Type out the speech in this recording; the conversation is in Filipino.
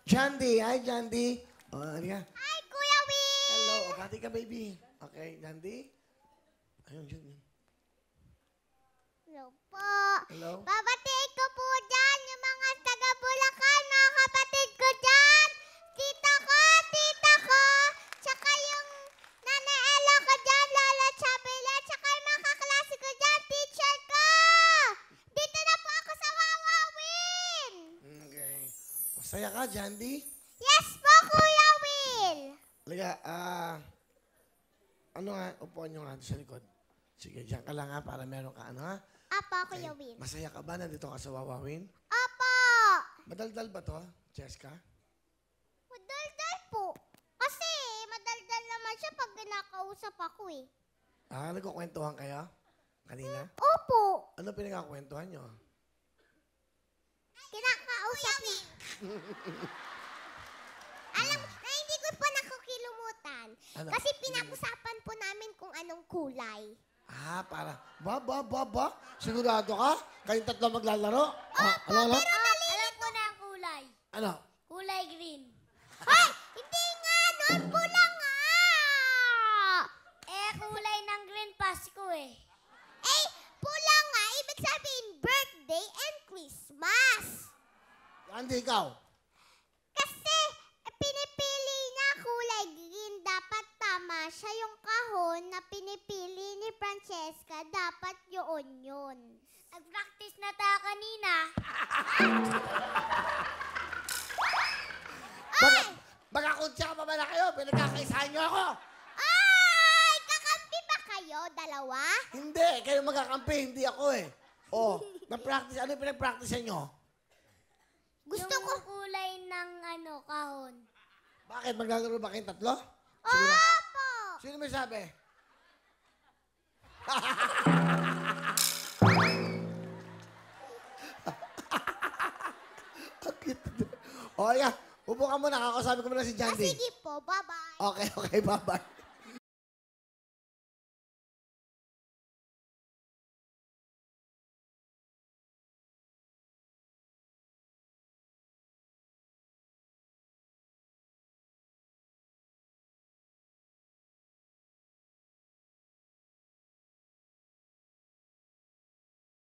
Jandy. Hi, Jandy. O, halika. Hi, Kuya Will! Hello. O, bati ka, baby. Okay, Jandy. Ayun, yun. Hello po. Hello. Babatiin ko po dyan yung mga taga Bulacan, mga kapatid ko dyan. Tita ko, tsaka yung Nanay Ella ko dyan, Lola Chabela, tsaka yung mga kaklase ko dyan, teacher ko. Dito na po ako sa Wawawin. Okay. Masaya ka, Jandy? Yes po, Kuya Will. Halika, ano nga, upuan nyo nga sa likod. Sige, dyan ka lang ha, para meron ka, ano ha? Apo, Kuya Will. Masaya ka ba? Nandito ka sa Wawawin? Apo. Madaldal ba to, Cheska? Madaldal po. Kasi madaldal naman siya pag kinakausap ako eh. Nagkukwentuhan kayo? Kanina? Opo. Ano pinagkakwentuhan nyo? Kinakausap niya. Alam mo, na hindi ko pa nakakilimutan. Ano? Kasi pinag-usapan po namin kung anong kulay. Para. Ba? Sigurado ka? Kayong tatlo maglalaro? Ano? Alam ko na ang kulay. Ano? Kulay green. Ay! Hindi nga! Noon pula nga! Kulay ng green Pasko eh. Pula nga. Ibig sabihin birthday and Christmas. Andy, ikaw? Kasi pinipili niya kulay green, dapat tama siya yung kahon na pinipili ni Francesca, dapat yun. Nag-practice na tayo kanina. Magkakunsya ka pa ba na kayo? Pinagkakaisahan nyo ako? Ay! Kakampi ba kayo, dalawa? Hindi, kayo magkakampi, hindi ako eh. Na-practice, ano yung pinag-practice nyo? Gusto ko kulay ng kahon. Bakit? Maglalaro ba kayong tatlo? Opo! Sino may sabi? O, upo ka muna. Kakasabi ko muna si Jandy. Sige po, bye-bye. Okay, bye-bye.